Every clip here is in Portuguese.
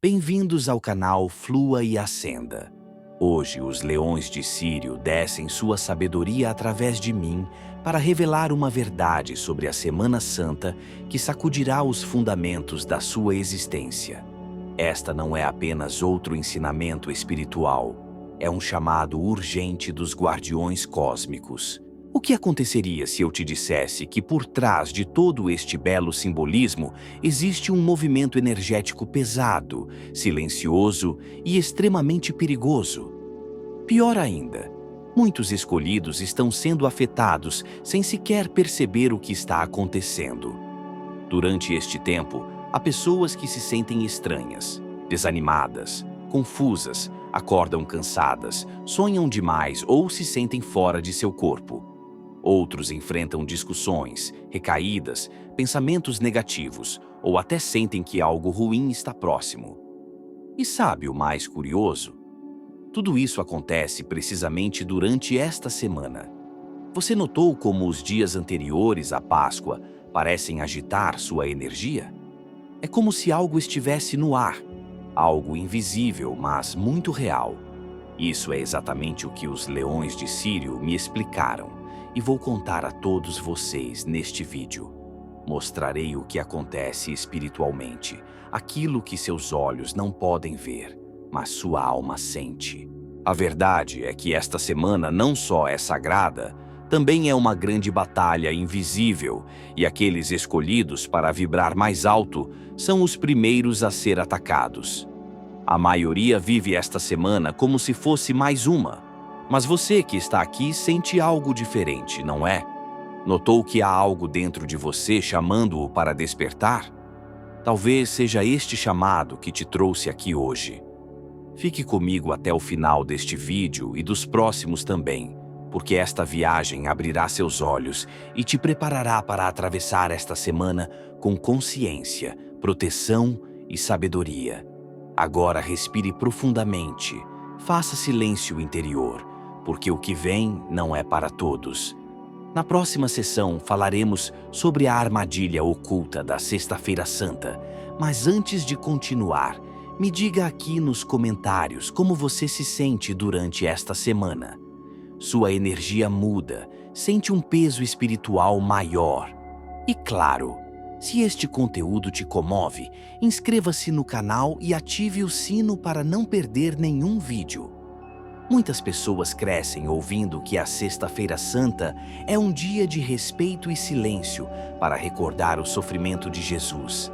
Bem-vindos ao canal Flua e Ascenda. Hoje, os leões de Sírio descem sua sabedoria através de mim para revelar uma verdade sobre a Semana Santa que sacudirá os fundamentos da sua existência. Esta não é apenas outro ensinamento espiritual, é um chamado urgente dos guardiões cósmicos. O que aconteceria se eu te dissesse que por trás de todo este belo simbolismo existe um movimento energético pesado, silencioso e extremamente perigoso? Pior ainda, muitos escolhidos estão sendo afetados sem sequer perceber o que está acontecendo. Durante este tempo, há pessoas que se sentem estranhas, desanimadas, confusas, acordam cansadas, sonham demais ou se sentem fora de seu corpo. Outros enfrentam discussões, recaídas, pensamentos negativos ou até sentem que algo ruim está próximo. E sabe o mais curioso? Tudo isso acontece precisamente durante esta semana. Você notou como os dias anteriores à Páscoa parecem agitar sua energia? É como se algo estivesse no ar, algo invisível, mas muito real. Isso é exatamente o que os leões de Sírio me explicaram. E vou contar a todos vocês neste vídeo. Mostrarei o que acontece espiritualmente, aquilo que seus olhos não podem ver, mas sua alma sente. A verdade é que esta semana não só é sagrada, também é uma grande batalha invisível, e aqueles escolhidos para vibrar mais alto são os primeiros a ser atacados. A maioria vive esta semana como se fosse mais uma. Mas você que está aqui sente algo diferente, não é? Notou que há algo dentro de você chamando-o para despertar? Talvez seja este chamado que te trouxe aqui hoje. Fique comigo até o final deste vídeo e dos próximos também, porque esta viagem abrirá seus olhos e te preparará para atravessar esta semana com consciência, proteção e sabedoria. Agora respire profundamente, faça silêncio interior, porque o que vem não é para todos. Na próxima sessão falaremos sobre a armadilha oculta da Sexta-feira Santa, mas antes de continuar, me diga aqui nos comentários como você se sente durante esta semana. Sua energia muda, sente um peso espiritual maior. E claro, se este conteúdo te comove, inscreva-se no canal e ative o sino para não perder nenhum vídeo. Muitas pessoas crescem ouvindo que a Sexta-feira Santa é um dia de respeito e silêncio para recordar o sofrimento de Jesus.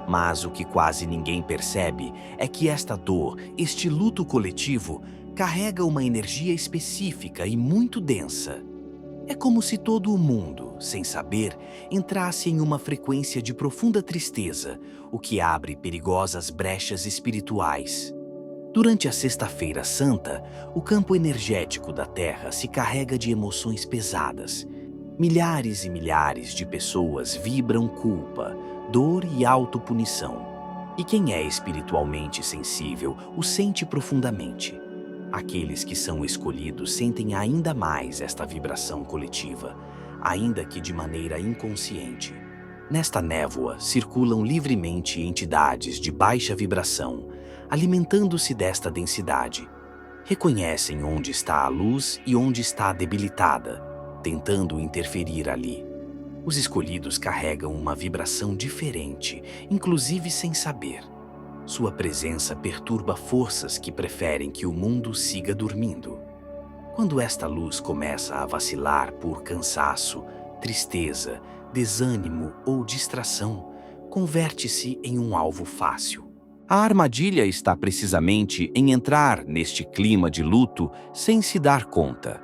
Mas o que quase ninguém percebe é que esta dor, este luto coletivo, carrega uma energia específica e muito densa. É como se todo o mundo, sem saber, entrasse em uma frequência de profunda tristeza, o que abre perigosas brechas espirituais. Durante a Sexta-feira Santa, o campo energético da Terra se carrega de emoções pesadas. Milhares e milhares de pessoas vibram culpa, dor e autopunição. E quem é espiritualmente sensível o sente profundamente. Aqueles que são escolhidos sentem ainda mais esta vibração coletiva, ainda que de maneira inconsciente. Nesta névoa circulam livremente entidades de baixa vibração, alimentando-se desta densidade. Reconhecem onde está a luz e onde está debilitada, tentando interferir ali. Os escolhidos carregam uma vibração diferente, inclusive sem saber. Sua presença perturba forças que preferem que o mundo siga dormindo. Quando esta luz começa a vacilar por cansaço, tristeza, desânimo ou distração, converte-se em um alvo fácil. A armadilha está precisamente em entrar neste clima de luto sem se dar conta.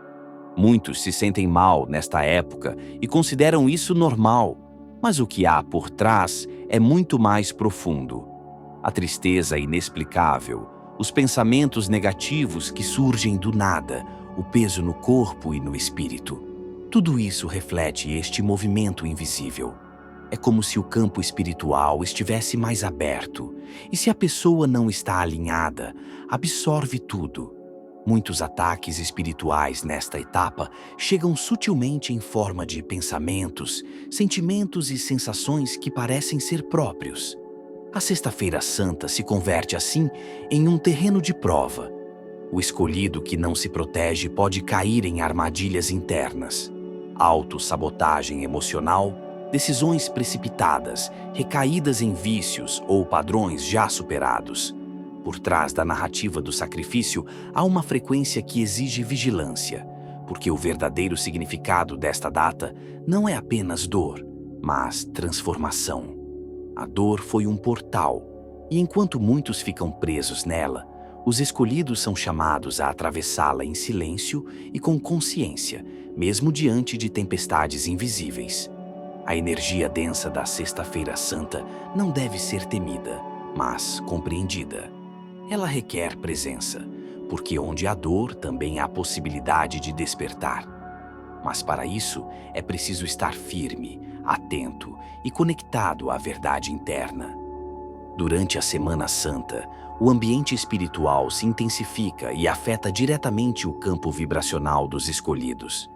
Muitos se sentem mal nesta época e consideram isso normal, mas o que há por trás é muito mais profundo. A tristeza inexplicável, os pensamentos negativos que surgem do nada, o peso no corpo e no espírito. Tudo isso reflete este movimento invisível. É como se o campo espiritual estivesse mais aberto, e se a pessoa não está alinhada, absorve tudo. Muitos ataques espirituais nesta etapa chegam sutilmente em forma de pensamentos, sentimentos e sensações que parecem ser próprios. A Sexta-feira Santa se converte assim em um terreno de prova. O escolhido que não se protege pode cair em armadilhas internas, autossabotagem emocional, decisões precipitadas, recaídas em vícios ou padrões já superados. Por trás da narrativa do sacrifício há uma frequência que exige vigilância, porque o verdadeiro significado desta data não é apenas dor, mas transformação. A dor foi um portal, e enquanto muitos ficam presos nela, os escolhidos são chamados a atravessá-la em silêncio e com consciência, mesmo diante de tempestades invisíveis. A energia densa da Sexta-feira Santa não deve ser temida, mas compreendida. Ela requer presença, porque onde há dor também há possibilidade de despertar. Mas para isso é preciso estar firme, atento e conectado à verdade interna. Durante a Semana Santa, o ambiente espiritual se intensifica e afeta diretamente o campo vibracional dos escolhidos.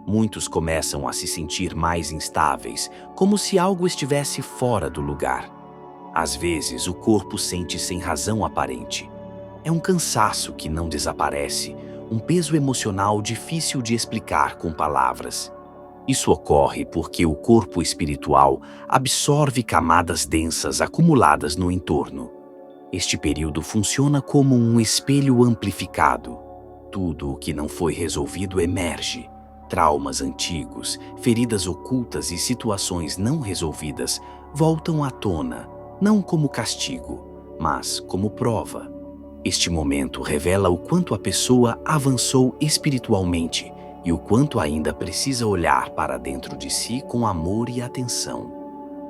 Muitos começam a se sentir mais instáveis, como se algo estivesse fora do lugar. Às vezes, o corpo sente sem razão aparente. É um cansaço que não desaparece, um peso emocional difícil de explicar com palavras. Isso ocorre porque o corpo espiritual absorve camadas densas acumuladas no entorno. Este período funciona como um espelho amplificado. Tudo o que não foi resolvido emerge. Traumas antigos, feridas ocultas e situações não resolvidas voltam à tona, não como castigo, mas como prova. Este momento revela o quanto a pessoa avançou espiritualmente e o quanto ainda precisa olhar para dentro de si com amor e atenção.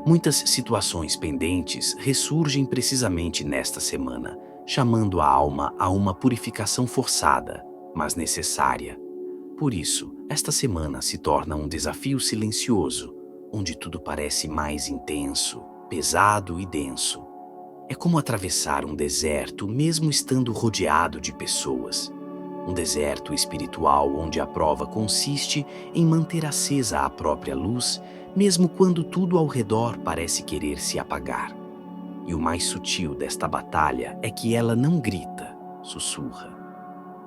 Muitas situações pendentes ressurgem precisamente nesta semana, chamando a alma a uma purificação forçada, mas necessária. Por isso, esta semana se torna um desafio silencioso, onde tudo parece mais intenso, pesado e denso. É como atravessar um deserto mesmo estando rodeado de pessoas. Um deserto espiritual onde a prova consiste em manter acesa a própria luz, mesmo quando tudo ao redor parece querer se apagar. E o mais sutil desta batalha é que ela não grita, sussurra.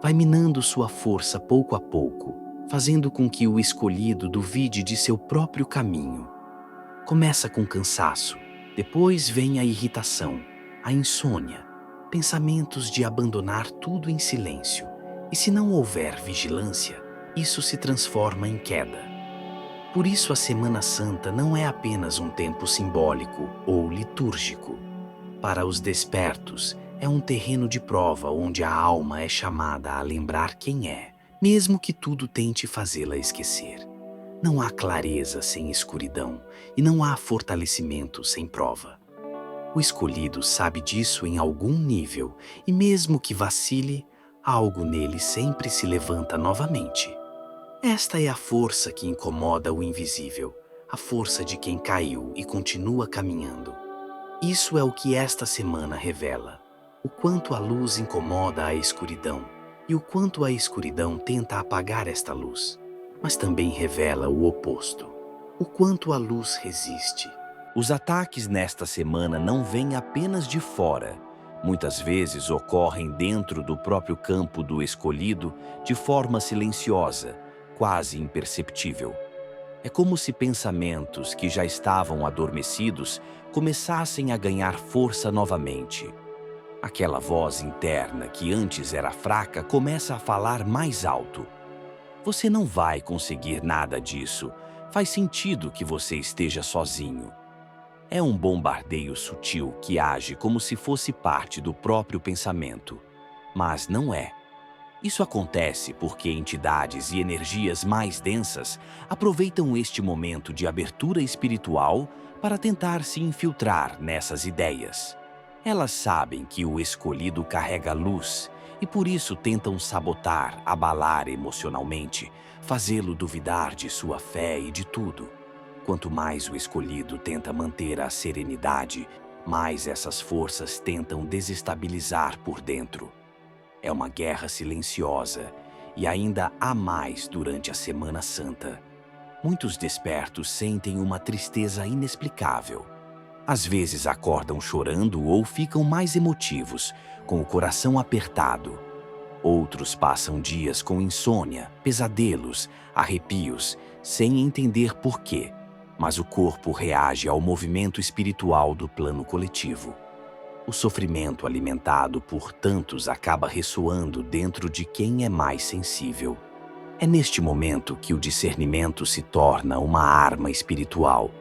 Vai minando sua força pouco a pouco, fazendo com que o escolhido duvide de seu próprio caminho. Começa com cansaço, depois vem a irritação, a insônia, pensamentos de abandonar tudo em silêncio. E se não houver vigilância, isso se transforma em queda. Por isso a Semana Santa não é apenas um tempo simbólico ou litúrgico. Para os despertos, é um terreno de prova onde a alma é chamada a lembrar quem é, mesmo que tudo tente fazê-la esquecer. Não há clareza sem escuridão e não há fortalecimento sem prova. O escolhido sabe disso em algum nível e mesmo que vacile, algo nele sempre se levanta novamente. Esta é a força que incomoda o invisível, a força de quem caiu e continua caminhando. Isso é o que esta semana revela. O quanto a luz incomoda a escuridão e o quanto a escuridão tenta apagar esta luz. Mas também revela o oposto. O quanto a luz resiste. Os ataques nesta semana não vêm apenas de fora. Muitas vezes ocorrem dentro do próprio campo do escolhido de forma silenciosa, quase imperceptível. É como se pensamentos que já estavam adormecidos começassem a ganhar força novamente. Aquela voz interna que antes era fraca começa a falar mais alto. Você não vai conseguir nada disso. Faz sentido que você esteja sozinho. É um bombardeio sutil que age como se fosse parte do próprio pensamento, mas não é. Isso acontece porque entidades e energias mais densas aproveitam este momento de abertura espiritual para tentar se infiltrar nessas ideias. Elas sabem que o escolhido carrega luz e por isso tentam sabotar, abalar emocionalmente, fazê-lo duvidar de sua fé e de tudo. Quanto mais o escolhido tenta manter a serenidade, mais essas forças tentam desestabilizar por dentro. É uma guerra silenciosa e ainda há mais durante a Semana Santa. Muitos despertos sentem uma tristeza inexplicável. Às vezes acordam chorando ou ficam mais emotivos, com o coração apertado. Outros passam dias com insônia, pesadelos, arrepios, sem entender por quê, mas o corpo reage ao movimento espiritual do plano coletivo. O sofrimento alimentado por tantos acaba ressoando dentro de quem é mais sensível. É neste momento que o discernimento se torna uma arma espiritual.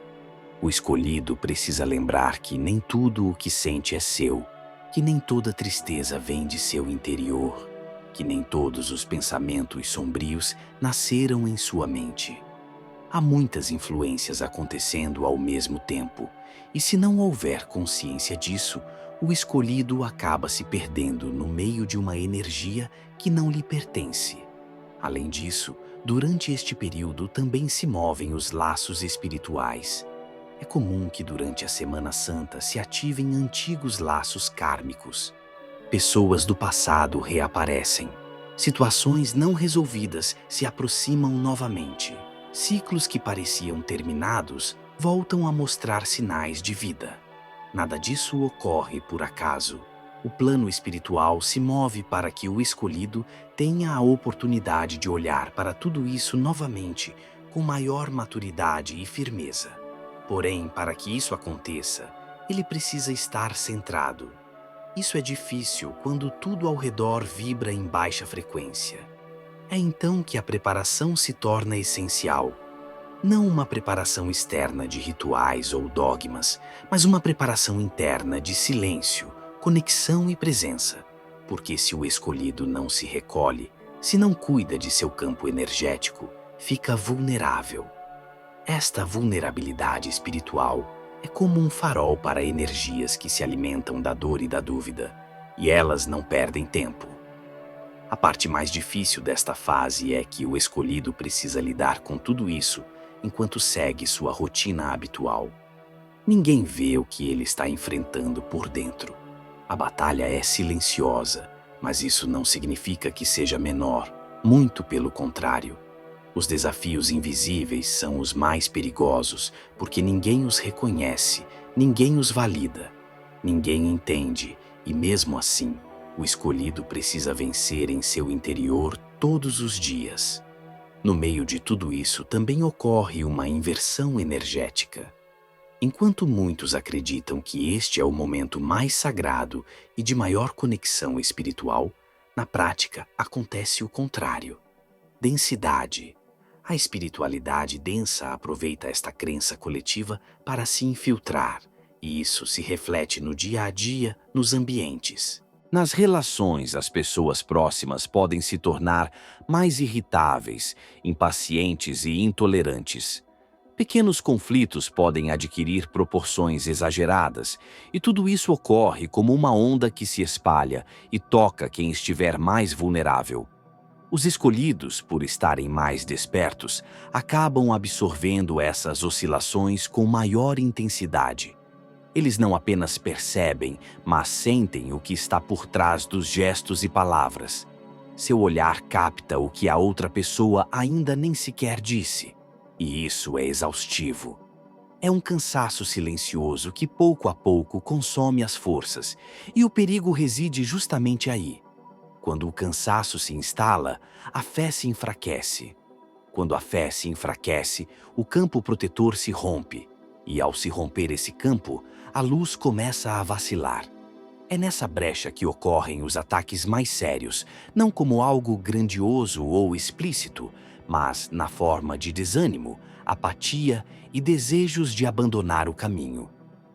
O escolhido precisa lembrar que nem tudo o que sente é seu, que nem toda tristeza vem de seu interior, que nem todos os pensamentos sombrios nasceram em sua mente. Há muitas influências acontecendo ao mesmo tempo, e se não houver consciência disso, o escolhido acaba se perdendo no meio de uma energia que não lhe pertence. Além disso, durante este período também se movem os laços espirituais. É comum que durante a Semana Santa se ativem antigos laços kármicos. Pessoas do passado reaparecem. Situações não resolvidas se aproximam novamente. Ciclos que pareciam terminados voltam a mostrar sinais de vida. Nada disso ocorre por acaso. O plano espiritual se move para que o escolhido tenha a oportunidade de olhar para tudo isso novamente com maior maturidade e firmeza. Porém, para que isso aconteça, ele precisa estar centrado. Isso é difícil quando tudo ao redor vibra em baixa frequência. É então que a preparação se torna essencial. Não uma preparação externa de rituais ou dogmas, mas uma preparação interna de silêncio, conexão e presença. Porque se o escolhido não se recolhe, se não cuida de seu campo energético, fica vulnerável. Esta vulnerabilidade espiritual é como um farol para energias que se alimentam da dor e da dúvida, e elas não perdem tempo. A parte mais difícil desta fase é que o escolhido precisa lidar com tudo isso enquanto segue sua rotina habitual. Ninguém vê o que ele está enfrentando por dentro. A batalha é silenciosa, mas isso não significa que seja menor, muito pelo contrário. Os desafios invisíveis são os mais perigosos, porque ninguém os reconhece, ninguém os valida, ninguém entende, e mesmo assim, o escolhido precisa vencer em seu interior todos os dias. No meio de tudo isso também ocorre uma inversão energética. Enquanto muitos acreditam que este é o momento mais sagrado e de maior conexão espiritual, na prática acontece o contrário. Densidade. A espiritualidade densa aproveita esta crença coletiva para se infiltrar, e isso se reflete no dia a dia, nos ambientes. Nas relações, as pessoas próximas podem se tornar mais irritáveis, impacientes e intolerantes. Pequenos conflitos podem adquirir proporções exageradas, e tudo isso ocorre como uma onda que se espalha e toca quem estiver mais vulnerável. Os escolhidos, por estarem mais despertos, acabam absorvendo essas oscilações com maior intensidade. Eles não apenas percebem, mas sentem o que está por trás dos gestos e palavras. Seu olhar capta o que a outra pessoa ainda nem sequer disse. E isso é exaustivo. É um cansaço silencioso que pouco a pouco consome as forças, e o perigo reside justamente aí. Quando o cansaço se instala, a fé se enfraquece. Quando a fé se enfraquece, o campo protetor se rompe. E ao se romper esse campo, a luz começa a vacilar. É nessa brecha que ocorrem os ataques mais sérios, não como algo grandioso ou explícito, mas na forma de desânimo, apatia e desejos de abandonar o caminho.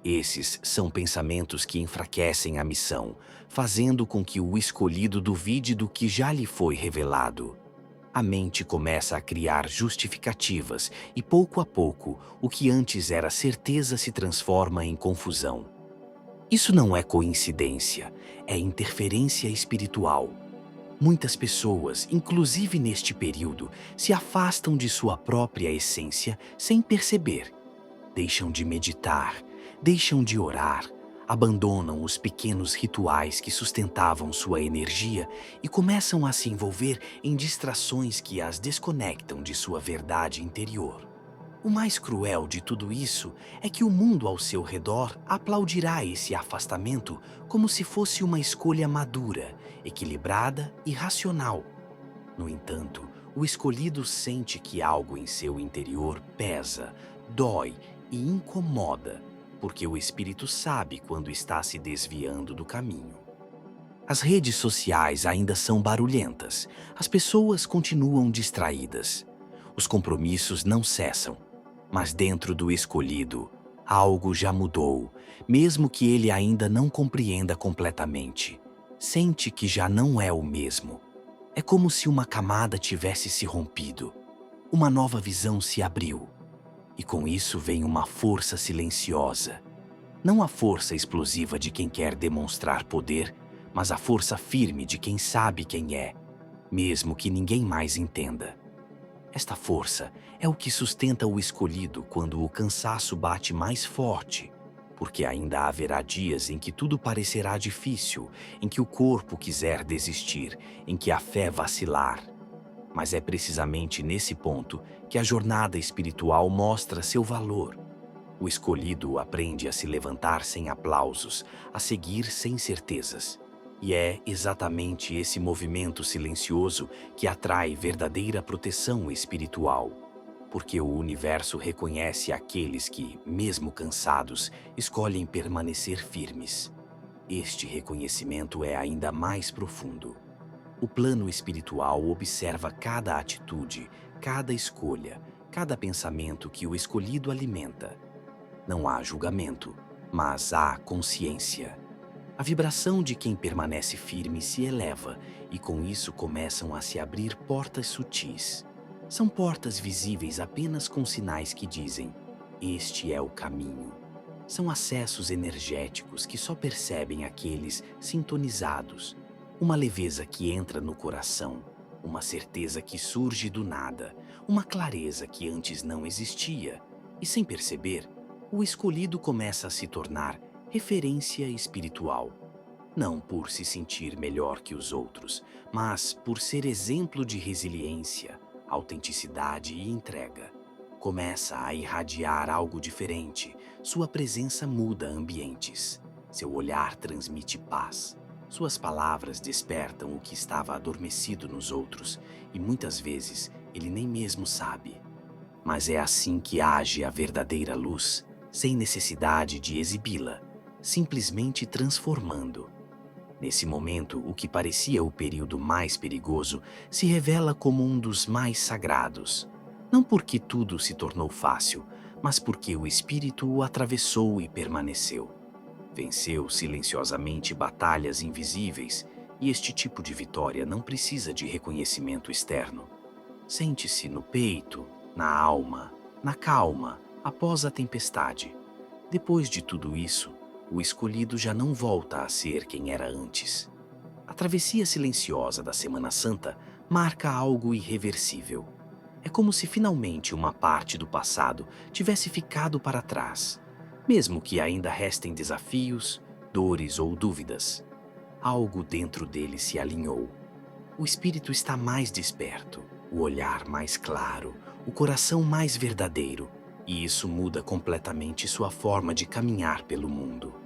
Esses são pensamentos que enfraquecem a missão, fazendo com que o escolhido duvide do que já lhe foi revelado. A mente começa a criar justificativas e, pouco a pouco, o que antes era certeza se transforma em confusão. Isso não é coincidência, é interferência espiritual. Muitas pessoas, inclusive neste período, se afastam de sua própria essência sem perceber. Deixam de meditar, deixam de orar, abandonam os pequenos rituais que sustentavam sua energia e começam a se envolver em distrações que as desconectam de sua verdade interior. O mais cruel de tudo isso é que o mundo ao seu redor aplaudirá esse afastamento como se fosse uma escolha madura, equilibrada e racional. No entanto, o escolhido sente que algo em seu interior pesa, dói e incomoda, porque o espírito sabe quando está se desviando do caminho. As redes sociais ainda são barulhentas, as pessoas continuam distraídas, os compromissos não cessam, mas dentro do escolhido, algo já mudou, mesmo que ele ainda não compreenda completamente. Sente que já não é o mesmo. É como se uma camada tivesse se rompido. Uma nova visão se abriu. E com isso vem uma força silenciosa. Não a força explosiva de quem quer demonstrar poder, mas a força firme de quem sabe quem é, mesmo que ninguém mais entenda. Esta força é o que sustenta o escolhido quando o cansaço bate mais forte, porque ainda haverá dias em que tudo parecerá difícil, em que o corpo quiser desistir, em que a fé vacilar. Mas é precisamente nesse ponto que a jornada espiritual mostra seu valor. O escolhido aprende a se levantar sem aplausos, a seguir sem certezas. E é exatamente esse movimento silencioso que atrai verdadeira proteção espiritual. Porque o universo reconhece aqueles que, mesmo cansados, escolhem permanecer firmes. Este reconhecimento é ainda mais profundo. O plano espiritual observa cada atitude, cada escolha, cada pensamento que o escolhido alimenta. Não há julgamento, mas há consciência. A vibração de quem permanece firme se eleva e com isso começam a se abrir portas sutis. São portas visíveis apenas com sinais que dizem: este é o caminho. São acessos energéticos que só percebem aqueles sintonizados. Uma leveza que entra no coração, uma certeza que surge do nada, uma clareza que antes não existia. E sem perceber, o escolhido começa a se tornar referência espiritual. Não por se sentir melhor que os outros, mas por ser exemplo de resiliência, autenticidade e entrega. Começa a irradiar algo diferente, sua presença muda ambientes, seu olhar transmite paz, suas palavras despertam o que estava adormecido nos outros e muitas vezes ele nem mesmo sabe. Mas é assim que age a verdadeira luz, sem necessidade de exibi-la, simplesmente transformando. Nesse momento, o que parecia o período mais perigoso se revela como um dos mais sagrados. Não porque tudo se tornou fácil, mas porque o espírito o atravessou e permaneceu. Venceu silenciosamente batalhas invisíveis, e este tipo de vitória não precisa de reconhecimento externo. Sente-se no peito, na alma, na calma, após a tempestade. Depois de tudo isso, o escolhido já não volta a ser quem era antes. A travessia silenciosa da Semana Santa marca algo irreversível. É como se finalmente uma parte do passado tivesse ficado para trás, mesmo que ainda restem desafios, dores ou dúvidas. Algo dentro dele se alinhou. O espírito está mais desperto, o olhar mais claro, o coração mais verdadeiro, e isso muda completamente sua forma de caminhar pelo mundo.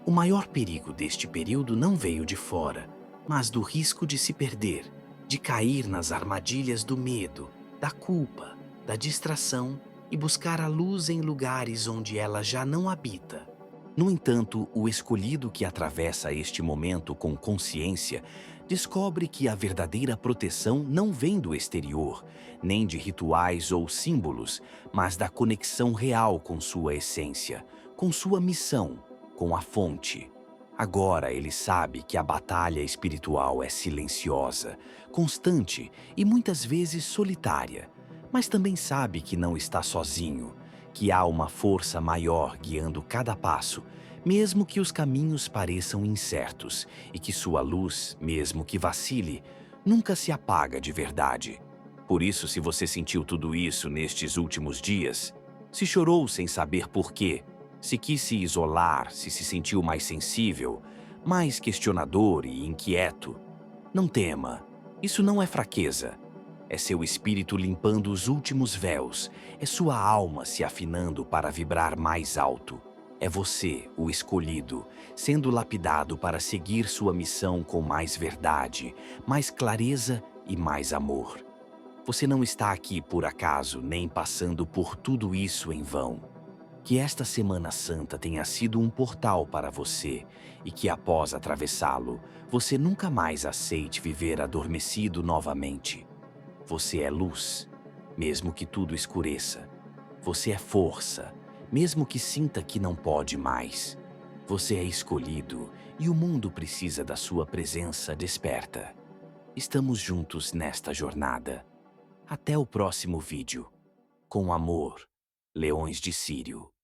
O maior perigo deste período não veio de fora, mas do risco de se perder, de cair nas armadilhas do medo, da culpa, da distração e buscar a luz em lugares onde ela já não habita. No entanto, o escolhido que atravessa este momento com consciência descobre que a verdadeira proteção não vem do exterior, nem de rituais ou símbolos, mas da conexão real com sua essência, com sua missão, com a fonte. Agora ele sabe que a batalha espiritual é silenciosa, constante e muitas vezes solitária, mas também sabe que não está sozinho, que há uma força maior guiando cada passo, mesmo que os caminhos pareçam incertos, e que sua luz, mesmo que vacile, nunca se apaga de verdade. Por isso, se você sentiu tudo isso nestes últimos dias, se chorou sem saber por quê, se quis se isolar, se sentiu mais sensível, mais questionador e inquieto, não tema, isso não é fraqueza. É seu espírito limpando os últimos véus. É sua alma se afinando para vibrar mais alto. É você, o escolhido, sendo lapidado para seguir sua missão com mais verdade, mais clareza e mais amor. Você não está aqui por acaso, nem passando por tudo isso em vão. Que esta Semana Santa tenha sido um portal para você e que, após atravessá-lo, você nunca mais aceite viver adormecido novamente. Você é luz, mesmo que tudo escureça. Você é força, mesmo que sinta que não pode mais. Você é escolhido e o mundo precisa da sua presença desperta. Estamos juntos nesta jornada. Até o próximo vídeo. Com amor, Leões de Sírio.